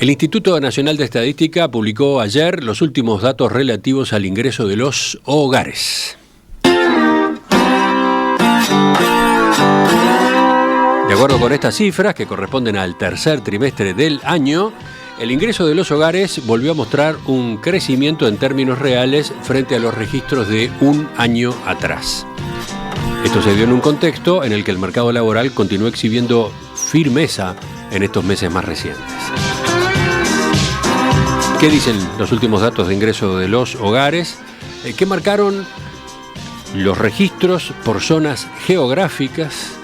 El Instituto Nacional de Estadística publicó ayer los últimos datos relativos al ingreso de los hogares. De acuerdo con estas cifras, que corresponden al tercer trimestre del año, el ingreso de los hogares volvió a mostrar un crecimiento en términos reales frente a los registros de un año atrás. Esto se dio en un contexto en el que el mercado laboral continuó exhibiendo firmeza en estos meses más recientes. ¿Qué dicen los últimos datos de ingreso de los hogares? ¿Qué marcaron los registros por zonas geográficas?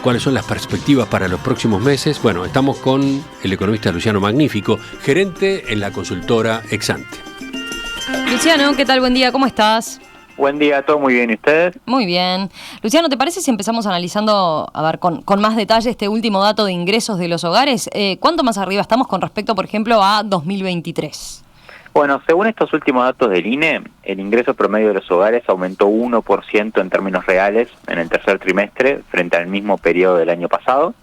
¿Cuáles son las perspectivas para los próximos meses? Bueno, estamos con el economista Luciano Magnífico, gerente en la consultora Exante. Luciano, ¿qué tal? Buen día, ¿cómo estás? Buen día, todo muy bien, ¿y ustedes? Muy bien. Luciano, ¿te parece si empezamos analizando, con más detalle este último dato de ingresos de los hogares? ¿Cuánto más arriba estamos con respecto, por ejemplo, a 2023? Bueno, según estos últimos datos del INE, el ingreso promedio de los hogares aumentó 1% en términos reales en el tercer trimestre frente al mismo periodo del año pasado.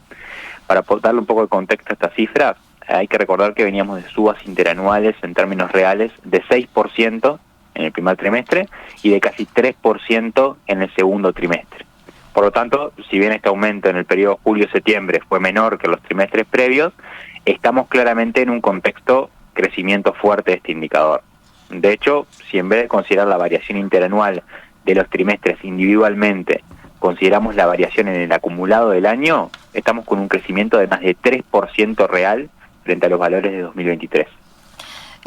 Para darle un poco de contexto a estas cifras, hay que recordar que veníamos de subas interanuales en términos reales de 6% en el primer trimestre y de casi 3% en el segundo trimestre. Por lo tanto, si bien este aumento en el periodo julio-septiembre fue menor que los trimestres previos, estamos claramente en un contexto crecimiento fuerte de este indicador. De hecho, si en vez de considerar la variación interanual de los trimestres individualmente, consideramos la variación en el acumulado del año, estamos con un crecimiento de más de 3% real frente a los valores de 2023.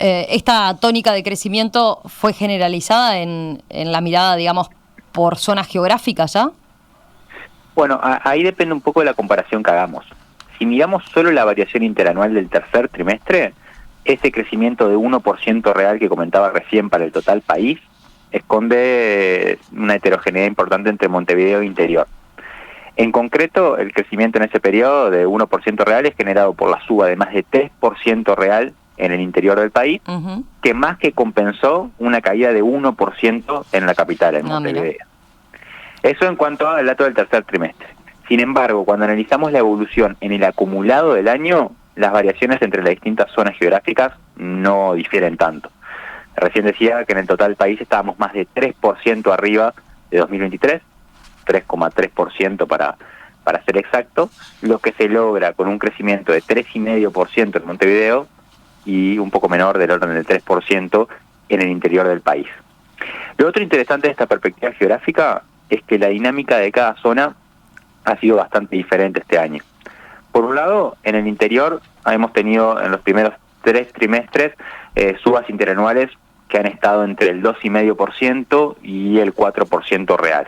¿Esta tónica de crecimiento fue generalizada en la mirada, digamos, por zonas geográficas ya? Bueno, ahí depende un poco de la comparación que hagamos. Si miramos solo la variación interanual del tercer trimestre, ese crecimiento de 1% real que comentaba recién para el total país esconde una heterogeneidad importante entre Montevideo e interior. En concreto, el crecimiento en ese periodo de 1% real es generado por la suba de más de 3% real en el interior del país, que más que compensó una caída de 1% en la capital, en Montevideo. Eso en cuanto al dato del tercer trimestre. Sin embargo, cuando analizamos la evolución en el acumulado del año, las variaciones entre las distintas zonas geográficas no difieren tanto. Recién decía que en el total país estábamos más de 3% arriba de 2023, 3,3% para ser exacto, lo que se logra con un crecimiento de 3,5% en Montevideo y un poco menor del orden del 3% en el interior del país. Lo otro interesante de esta perspectiva geográfica es que la dinámica de cada zona ha sido bastante diferente este año. Por un lado, en el interior hemos tenido en los primeros 3 trimestres subas interanuales que han estado entre el 2,5% y el 4% real.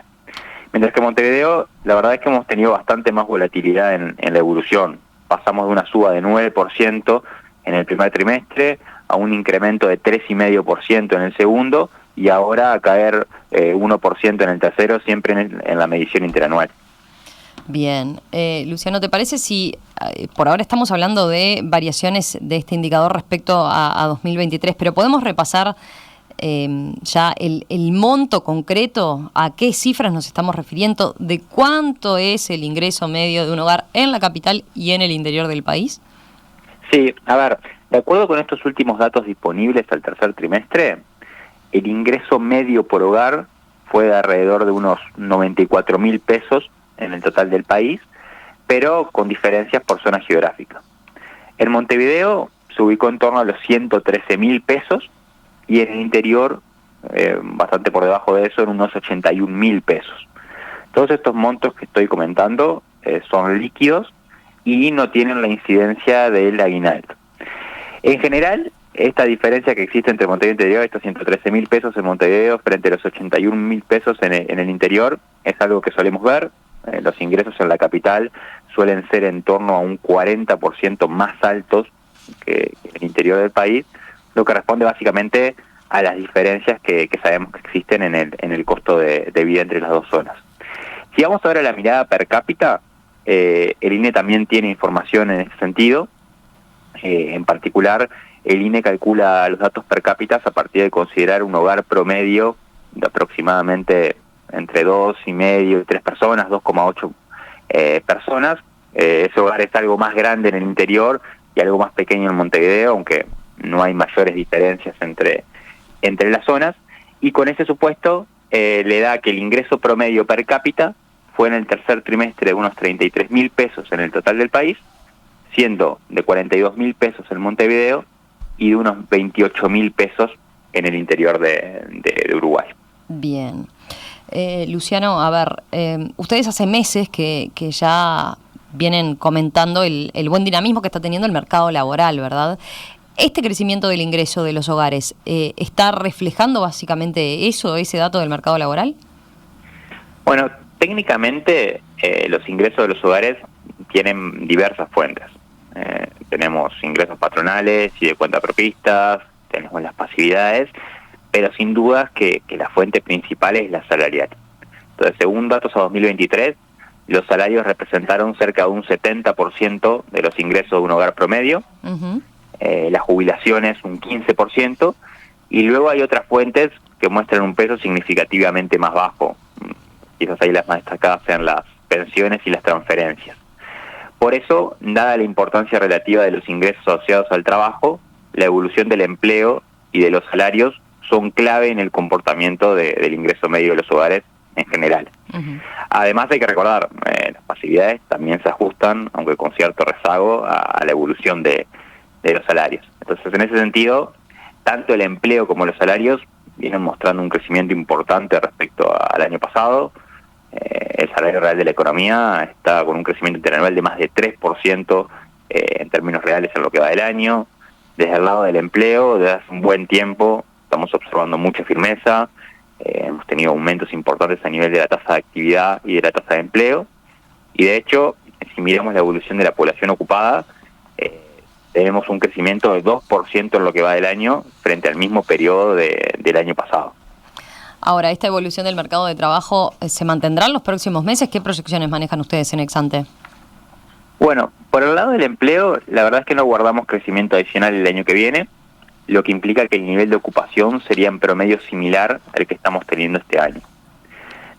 Mientras que Montevideo, la verdad es que hemos tenido bastante más volatilidad en la evolución. Pasamos de una suba de 9% en el primer trimestre a un incremento de 3,5% en el segundo y ahora a caer 1% en el tercero, siempre en la medición interanual. Bien. Luciano, ¿te parece si por ahora estamos hablando de variaciones de este indicador respecto a 2023, pero podemos repasar ya el monto concreto, a qué cifras nos estamos refiriendo, de cuánto es el ingreso medio de un hogar en la capital y en el interior del país? Sí, a ver, de acuerdo con estos últimos datos disponibles al tercer trimestre, el ingreso medio por hogar fue de alrededor de unos 94.000 pesos en el total del país, pero con diferencias por zona geográfica. En Montevideo se ubicó en torno a los 113.000 pesos y en el interior, bastante por debajo de eso, en unos 81.000 pesos. Todos estos montos que estoy comentando son líquidos y no tienen la incidencia del aguinaldo. En general, esta diferencia que existe entre Montevideo e interior, estos 113.000 pesos en Montevideo frente a los 81.000 pesos en el interior, es algo que solemos ver. Los ingresos en la capital suelen ser en torno a un 40% más altos que en el interior del país, lo que responde básicamente a las diferencias que sabemos que existen en el costo de vida entre las dos zonas. Si vamos ahora a la mirada per cápita, el INE también tiene información en ese sentido. En particular, el INE calcula los datos per cápita a partir de considerar un hogar promedio de aproximadamente entre 2,5 y 3 personas, 2,8 personas. Ese hogar es algo más grande en el interior y algo más pequeño en Montevideo, aunque no hay mayores diferencias entre las zonas, y con ese supuesto le da que el ingreso promedio per cápita fue en el tercer trimestre de unos 33.000 pesos en el total del país, siendo de 42.000 pesos en Montevideo y de unos 28.000 pesos en el interior de Uruguay. Bien. Luciano, a ver, ustedes hace meses que ya vienen comentando el buen dinamismo que está teniendo el mercado laboral, ¿verdad? ¿Este crecimiento del ingreso de los hogares está reflejando básicamente ese dato del mercado laboral? Bueno, técnicamente los ingresos de los hogares tienen diversas fuentes. Tenemos ingresos patronales y de cuentapropistas, tenemos las pasividades, pero sin dudas que la fuente principal es la salarial. Entonces, según datos a 2023, los salarios representaron cerca de un 70% de los ingresos de un hogar promedio, las jubilaciones un 15%, y luego hay otras fuentes que muestran un peso significativamente más bajo. Quizás ahí las más destacadas sean las pensiones y las transferencias. Por eso, dada la importancia relativa de los ingresos asociados al trabajo, la evolución del empleo y de los salarios son clave en el comportamiento del ingreso medio de los hogares en general. Además, hay que recordar, las pasividades también se ajustan, aunque con cierto rezago, a la evolución de los salarios. Entonces, en ese sentido, tanto el empleo como los salarios vienen mostrando un crecimiento importante respecto al año pasado. El salario real de la economía está con un crecimiento interanual de más de 3% en términos reales en lo que va del año. Desde el lado del empleo, desde hace un buen tiempo, estamos observando mucha firmeza. Hemos tenido aumentos importantes a nivel de la tasa de actividad y de la tasa de empleo. Y de hecho, si miramos la evolución de la población ocupada, tenemos un crecimiento de 2% en lo que va del año frente al mismo periodo del año pasado. Ahora, ¿esta evolución del mercado de trabajo se mantendrá en los próximos meses? ¿Qué proyecciones manejan ustedes en Exante? Bueno, por el lado del empleo, la verdad es que no guardamos crecimiento adicional el año que viene, lo que implica que el nivel de ocupación sería en promedio similar al que estamos teniendo este año.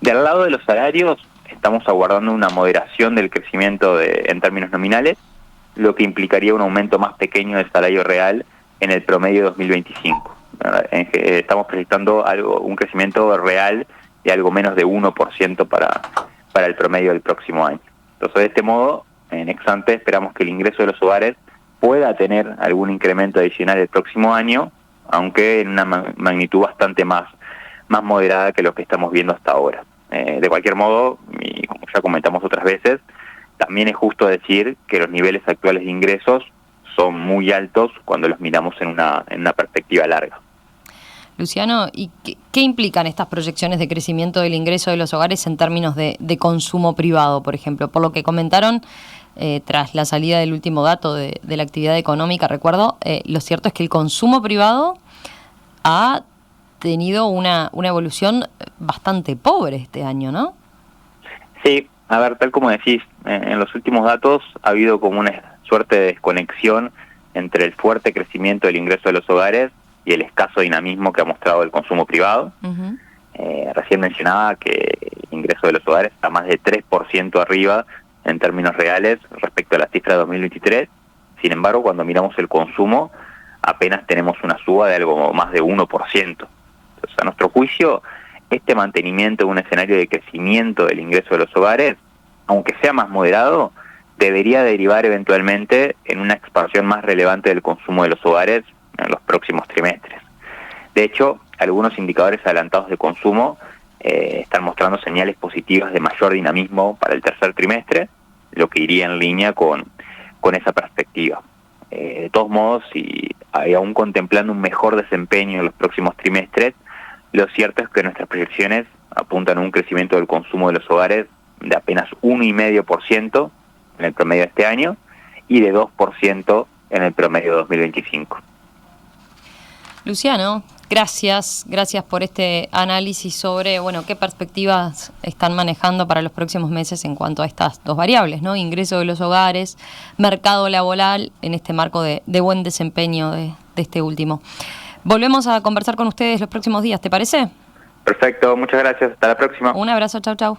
Del lado de los salarios, estamos aguardando una moderación del crecimiento en términos nominales, lo que implicaría un aumento más pequeño del salario real en el promedio 2025. Estamos proyectando un crecimiento real de algo menos de 1% para el promedio del próximo año. Entonces, de este modo, en Exante esperamos que el ingreso de los hogares pueda tener algún incremento adicional el próximo año, aunque en una magnitud bastante más moderada que lo que estamos viendo hasta ahora. De cualquier modo, y como ya comentamos otras veces, también es justo decir que los niveles actuales de ingresos son muy altos cuando los miramos en una perspectiva larga. Luciano, ¿y qué implican estas proyecciones de crecimiento del ingreso de los hogares en términos de consumo privado, por ejemplo? Por lo que comentaron, tras la salida del último dato de la actividad económica, recuerdo, lo cierto es que el consumo privado ha tenido una evolución bastante pobre este año, ¿no? Sí, a ver, tal como decís, en los últimos datos ha habido como una suerte de desconexión entre el fuerte crecimiento del ingreso de los hogares y el escaso dinamismo que ha mostrado el consumo privado. Recién mencionaba que el ingreso de los hogares está más de 3% arriba en términos reales respecto a la cifra de 2023. Sin embargo, cuando miramos el consumo, apenas tenemos una suba de algo más de 1%. Entonces, a nuestro juicio, este mantenimiento de un escenario de crecimiento del ingreso de los hogares, aunque sea más moderado, debería derivar eventualmente en una expansión más relevante del consumo de los hogares en los próximos trimestres. De hecho, algunos indicadores adelantados de consumo están mostrando señales positivas de mayor dinamismo para el tercer trimestre, lo que iría en línea con esa perspectiva. De todos modos, si aún contemplando un mejor desempeño en los próximos trimestres, lo cierto es que nuestras proyecciones apuntan a un crecimiento del consumo de los hogares de apenas 1,5% en el promedio de este año y de 2% en el promedio de 2025. Luciano, gracias por este análisis sobre qué perspectivas están manejando para los próximos meses en cuanto a estas dos variables, ¿no? Ingreso de los hogares, mercado laboral, en este marco de buen desempeño de este último. Volvemos a conversar con ustedes los próximos días, ¿te parece? Perfecto, muchas gracias, hasta la próxima. Un abrazo, chau.